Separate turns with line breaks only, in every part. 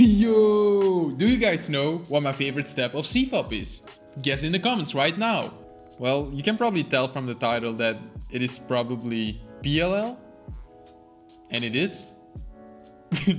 Yo! Do you guys know what my favorite step of CFOP is? Guess in the comments right now. Well, you can probably tell from the title that it is probably PLL. And it is.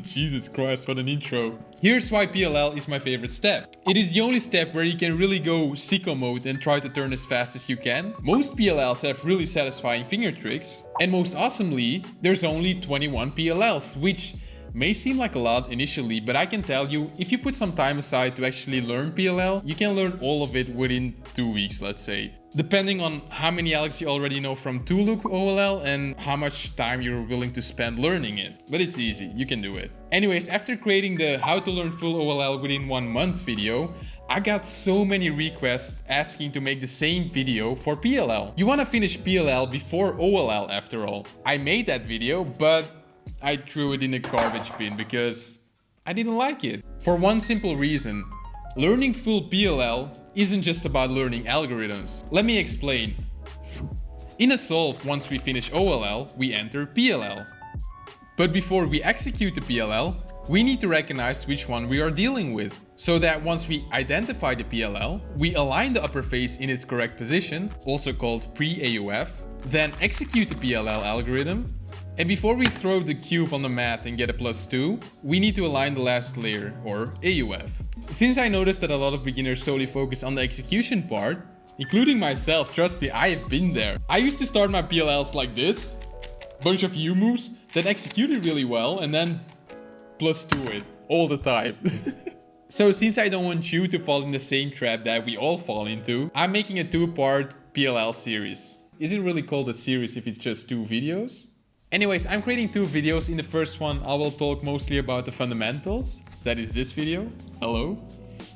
Jesus Christ, what an intro. Here's why PLL is my favorite step. It is the only step where you can really go sicko mode and try to turn as fast as you can. Most PLLs have really satisfying finger tricks. And most awesomely, there's only 21 PLLs, which may seem like a lot initially, but I can tell you, if you put some time aside to actually learn PLL, you can learn all of it within 2 weeks, let's say. Depending on how many algs you already know from 2-loop OLL and how much time you're willing to spend learning it. But it's easy, you can do it. Anyways, after creating the how to learn full OLL within 1 month video, I got so many requests asking to make the same video for PLL. You want to finish PLL before OLL after all. I made that video, but I threw it in a garbage bin because I didn't like it. For one simple reason. Learning full PLL isn't just about learning algorithms. Let me explain. In a solve, once we finish OLL, we enter PLL. But before we execute the PLL, we need to recognize which one we are dealing with. So that once we identify the PLL, we align the upper face in its correct position, also called pre-AUF, then execute the PLL algorithm. And before we throw the cube on the mat and get a +2, we need to align the last layer, or AUF. Since I noticed that a lot of beginners solely focus on the execution part, including myself, trust me, I have been there. I used to start my PLLs like this, bunch of U moves, then execute it really well, and then +2 it, all the time. So since I don't want you to fall in the same trap that we all fall into, I'm making a 2-part PLL series. Is it really called a series if it's just 2 videos? Anyways, I'm creating 2 videos. In the first one, I will talk mostly about the fundamentals. That is this video. Hello.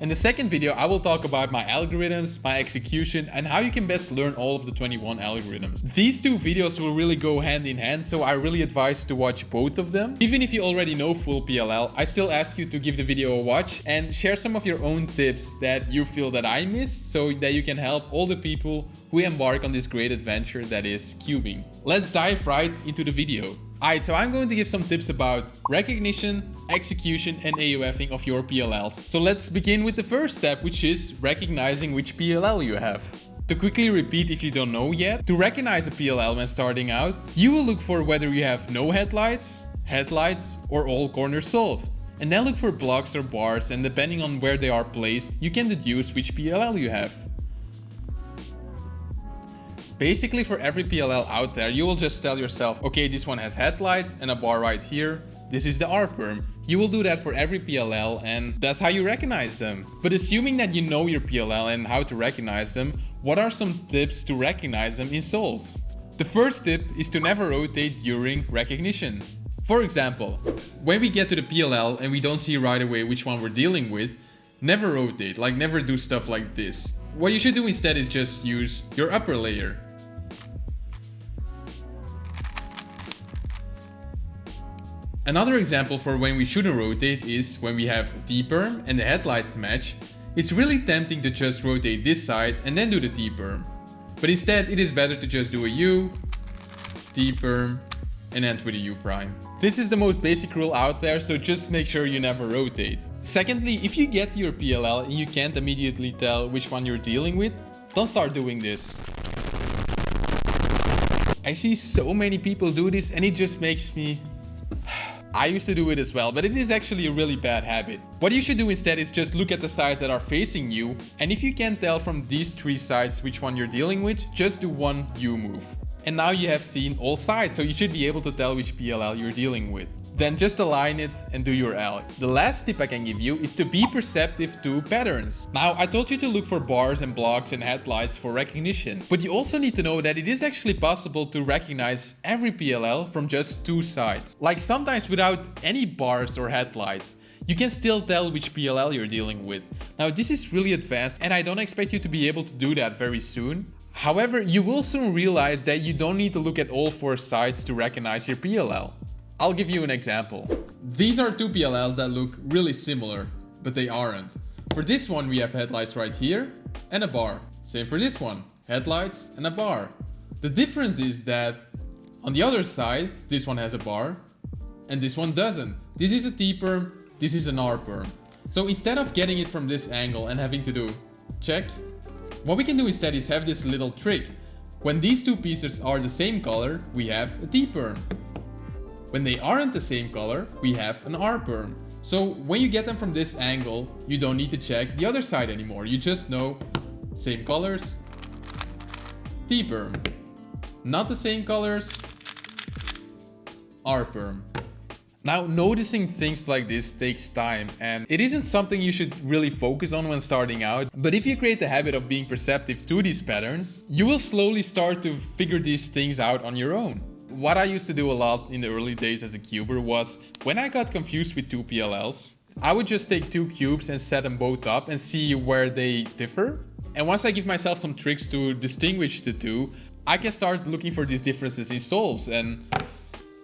In the second video, I will talk about my algorithms, my execution, and how you can best learn all of the 21 algorithms. These 2 videos will really go hand in hand, so I really advise to watch both of them. Even if you already know full PLL, I still ask you to give the video a watch and share some of your own tips that you feel that I missed, so that you can help all the people who embark on this great adventure that is cubing. Let's dive right into the video. Alright, so I'm going to give some tips about recognition, execution and AUFing of your PLLs. So let's begin with the first step, which is recognizing which PLL you have. To quickly repeat if you don't know yet, to recognize a PLL when starting out, you will look for whether you have no headlights, headlights or all corners solved. And then look for blocks or bars, and depending on where they are placed, you can deduce which PLL you have. Basically, for every PLL out there, you will just tell yourself, okay, this one has headlights and a bar right here. This is the R-perm. You will do that for every PLL, and that's how you recognize them. But assuming that you know your PLL and how to recognize them, what are some tips to recognize them in solves? The first tip is to never rotate during recognition. For example, when we get to the PLL and we don't see right away which one we're dealing with, never rotate, like never do stuff like this. What you should do instead is just use your upper layer. Another example for when we shouldn't rotate is when we have D-perm and the headlights match. It's really tempting to just rotate this side and then do the D-perm. But instead it is better to just do a U, D-perm and end with a U prime. This is the most basic rule out there, so just make sure you never rotate. Secondly, if you get to your PLL and you can't immediately tell which one you're dealing with, don't start doing this. I see so many people do this and it just makes me... I used to do it as well, but it is actually a really bad habit. What you should do instead is just look at the sides that are facing you, and if you can't tell from these 3 sides which one you're dealing with, just do one U move. And now you have seen all sides, so you should be able to tell which PLL you're dealing with. Then just align it and do your L. The last tip I can give you is to be perceptive to patterns. Now, I told you to look for bars and blocks and headlights for recognition, but you also need to know that it is actually possible to recognize every PLL from just 2 sides. Like sometimes without any bars or headlights, you can still tell which PLL you're dealing with. Now, this is really advanced and I don't expect you to be able to do that very soon. However, you will soon realize that you don't need to look at all 4 sides to recognize your PLL. I'll give you an example. These are 2 PLLs that look really similar, but they aren't. For this one we have headlights right here and a bar. Same for this one, headlights and a bar. The difference is that on the other side, this one has a bar and this one doesn't. This is a T-perm, this is an R-perm. So instead of getting it from this angle and having to do check, what we can do instead is have this little trick. When these two pieces are the same color, we have a T-perm. When they aren't the same color, we have an R-perm. So when you get them from this angle, you don't need to check the other side anymore. You just know same colors, T-perm. Not the same colors, R-perm. Now, noticing things like this takes time, and it isn't something you should really focus on when starting out. But if you create the habit of being perceptive to these patterns, you will slowly start to figure these things out on your own. What I used to do a lot in the early days as a cuber was, when I got confused with two PLLs, I would just take two cubes and set them both up and see where they differ. And once I give myself some tricks to distinguish the two, I can start looking for these differences in solves and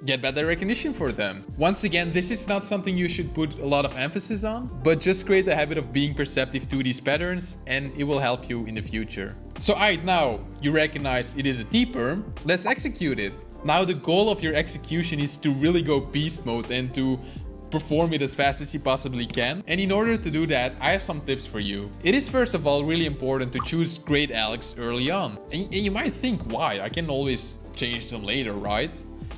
get better recognition for them. Once again, this is not something you should put a lot of emphasis on, but just create a habit of being perceptive to these patterns and it will help you in the future. So alright, now you recognize it is a T-perm, let's execute it. Now the goal of your execution is to really go beast mode and to perform it as fast as you possibly can. And in order to do that, I have some tips for you. It is first of all really important to choose great algs early on. And you might think, why? I can always change them later, right?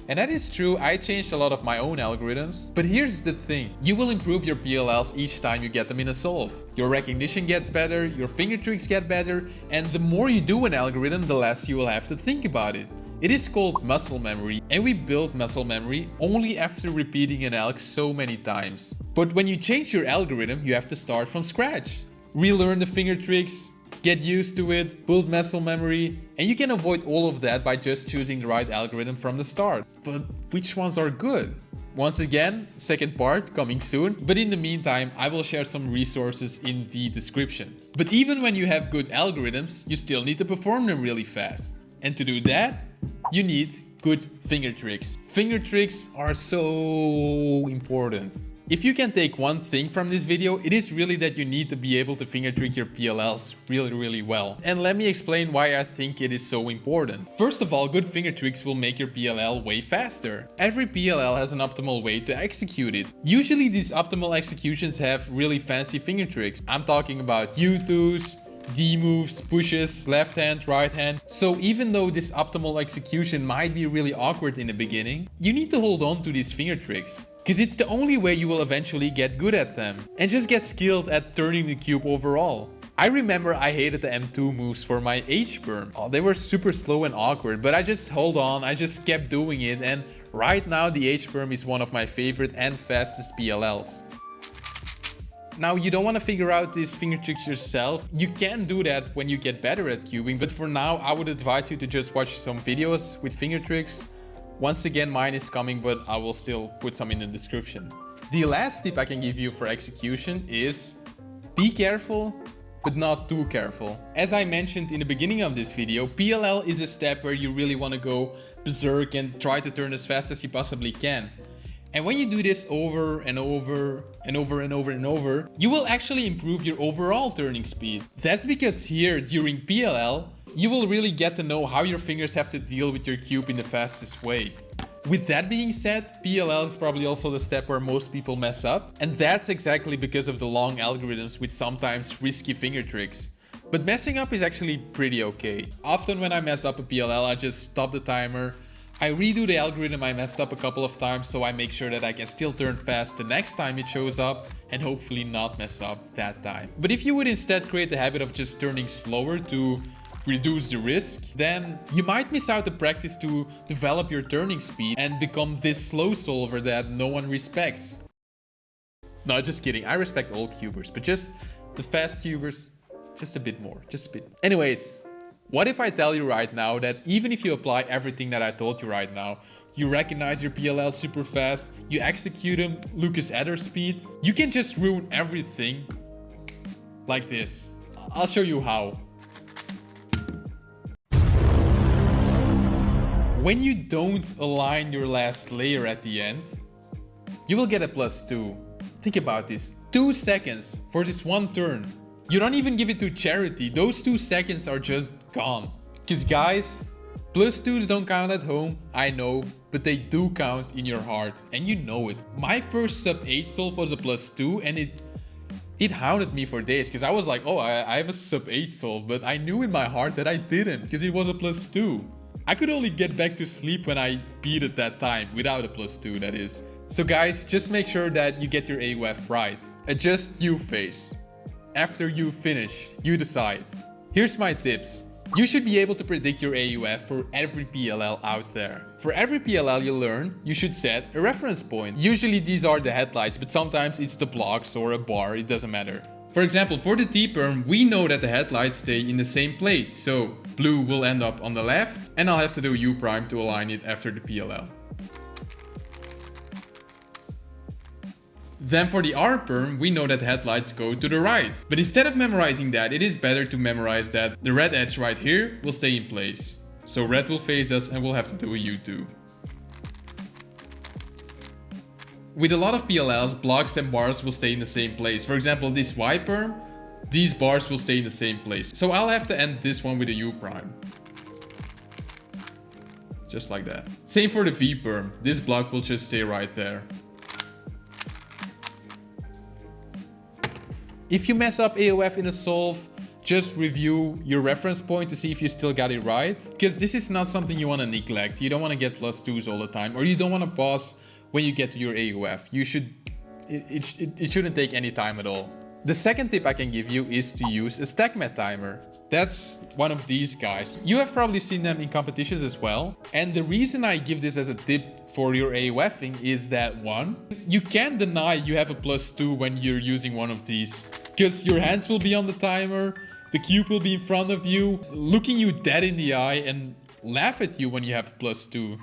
And that is true, I changed a lot of my own algorithms. But here's the thing, you will improve your PLLs each time you get them in a solve. Your recognition gets better, your finger tricks get better, and the more you do an algorithm, the less you will have to think about it. It is called muscle memory, and we build muscle memory only after repeating an alg so many times. But when you change your algorithm, you have to start from scratch. Relearn the finger tricks, get used to it, build muscle memory, and you can avoid all of that by just choosing the right algorithm from the start. But which ones are good? Once again, second part coming soon, but in the meantime, I will share some resources in the description. But even when you have good algorithms, you still need to perform them really fast. And to do that, you need good finger tricks. Finger tricks are so important. If you can take one thing from this video, it is really that you need to be able to finger trick your PLLs really well. And let me explain why I think it is so important. First of all, good finger tricks will make your PLL way faster. Every PLL has an optimal way to execute it. Usually these optimal executions have really fancy finger tricks. I'm talking about U2s, D moves, pushes, left hand, right hand. So even though this optimal execution might be really awkward in the beginning, you need to hold on to these finger tricks. Because it's the only way you will eventually get good at them and just get skilled at turning the cube overall. I remember I hated the M2 moves for my H-perm. Oh, they were super slow and awkward, but I just held on, I just kept doing it, and right now the H-perm is one of my favorite and fastest PLLs. Now, you don't want to figure out these finger tricks yourself. You can do that when you get better at cubing, but for now I would advise you to just watch some videos with finger tricks. Once again, mine is coming, but I will still put some in the description. The last tip I can give you for execution is be careful, but not too careful. As I mentioned in the beginning of this video, PLL is a step where you really want to go berserk and try to turn as fast as you possibly can. And when you do this over and over and over, you will actually improve your overall turning speed. That's because here during PLL, you will really get to know how your fingers have to deal with your cube in the fastest way. With that being said, PLL is probably also the step where most people mess up, and that's exactly because of the long algorithms with sometimes risky finger tricks. But messing up is actually pretty okay. Often when I mess up a PLL, I just stop the timer, I redo the algorithm I messed up a couple of times so I make sure that I can still turn fast the next time it shows up and hopefully not mess up that time. But if you would instead create the habit of just turning slower to reduce the risk, then you might miss out the practice to develop your turning speed and become this slow solver that no one respects. No, just kidding. I respect all cubers, but just the fast cubers, just a bit more, just a bit. Anyways, what if I tell you right now that even if you apply everything that I told you right now, you recognize your PLL super fast, you execute them Lucas Adder speed, you can just ruin everything like this. I'll show you how. When you don't align your last layer at the end, you will get a +2. Think about this, 2 seconds for this one turn. You don't even give it to charity, those 2 seconds are just gone. Because guys, +2s don't count at home, I know, but they do count in your heart, and you know it. My first sub 8 solve was a +2, and it hounded me for days, because I was like, oh, I have a sub 8 solve, but I knew in my heart that I didn't, because it was a +2. I could only get back to sleep when I beat it that time, without a +2 that is. So guys, just make sure that you get your AUF right. Adjust U phase. After you finish, you decide. Here's my tips. You should be able to predict your AUF for every PLL out there. For every PLL you learn, you should set a reference point. Usually these are the headlights, but sometimes it's the blocks or a bar, it doesn't matter. For example, for the T-perm, we know that the headlights stay in the same place. So blue will end up on the left, and I'll have to do U prime to align it after the PLL. Then for the R-perm, we know that the headlights go to the right. But instead of memorizing that, it is better to memorize that the red edge right here will stay in place. So red will face us and we'll have to do a U2. With a lot of PLLs, blocks and bars will stay in the same place. For example, this Y-perm, these bars will stay in the same place. So I'll have to end this one with a U prime. Just like that. Same for the V-perm. This block will just stay right there. If you mess up AOF in a solve, just review your reference point to see if you still got it right. Because this is not something you want to neglect. You don't want to get +2s all the time, or you don't want to pause when you get to your AOF. You should, it shouldn't take any time at all. The second tip I can give you is to use a stack mat timer. That's one of these guys. You have probably seen them in competitions as well. And the reason I give this as a tip for your AOFing is that one, you can't deny you have a +2 when you're using one of these. Because your hands will be on the timer, the cube will be in front of you, looking you dead in the eye and laugh at you when you have a +2.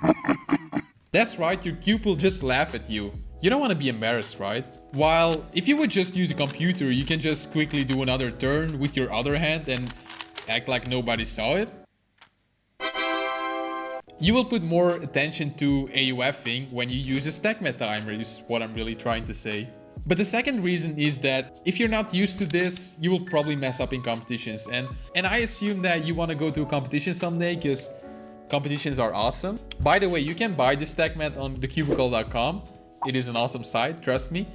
That's right, your cube will just laugh at you. You don't want to be embarrassed, right? While if you would just use a computer, you can just quickly do another turn with your other hand and act like nobody saw it. You will put more attention to AUFing when you use a stack mat timer, is what I'm really trying to say. But the second reason is that if you're not used to this, you will probably mess up in competitions. And I assume that you want to go to a competition someday because competitions are awesome. By the way, you can buy this stack mat on thecubicle.com. It is an awesome site, trust me.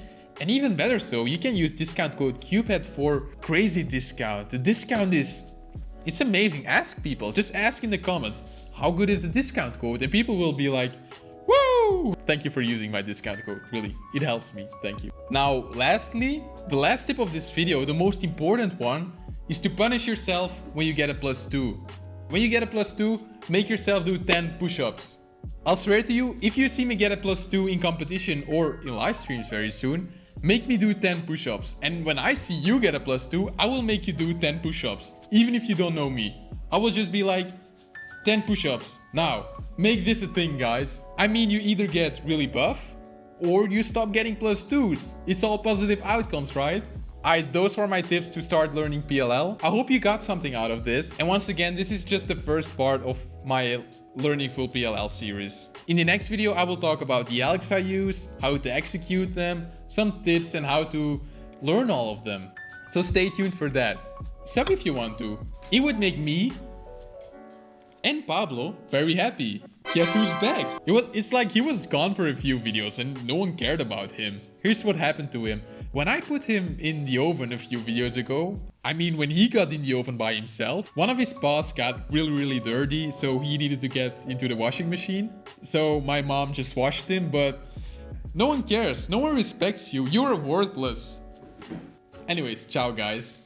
And even better so, you can use discount code CubeHead for crazy discount. The discount it's amazing. Ask people, just ask in the comments, how good is the discount code? And people will be like, woo! Thank you for using my discount code, really, it helps me, thank you. Now, lastly, the last tip of this video, the most important one, is to punish yourself when you get a +2. When you get a +2, make yourself do 10 push-ups. I'll swear to you, if you see me get a +2 in competition or in live streams very soon, make me do 10 push-ups. And when I see you get a +2, I will make you do 10 push-ups, even if you don't know me. I will just be like, 10 push-ups. Now, make this a thing, guys. I mean, you either get really buff or you stop getting +2s. It's all positive outcomes, right? Those were my tips to start learning PLL. I hope you got something out of this. And once again, this is just the first part of my Learning Full PLL series. In the next video, I will talk about the algs I use, how to execute them, some tips and how to learn all of them. So stay tuned for that. Sub if you want to. It would make me and Pablo very happy. Guess who's back? It's like he was gone for a few videos and no one cared about him. Here's what happened to him. When I put him in the oven a few videos ago, I mean when he got in the oven by himself, one of his paws got really dirty, so he needed to get into the washing machine. So my mom just washed him, but no one cares, no one respects you, you're worthless. Anyways, ciao guys.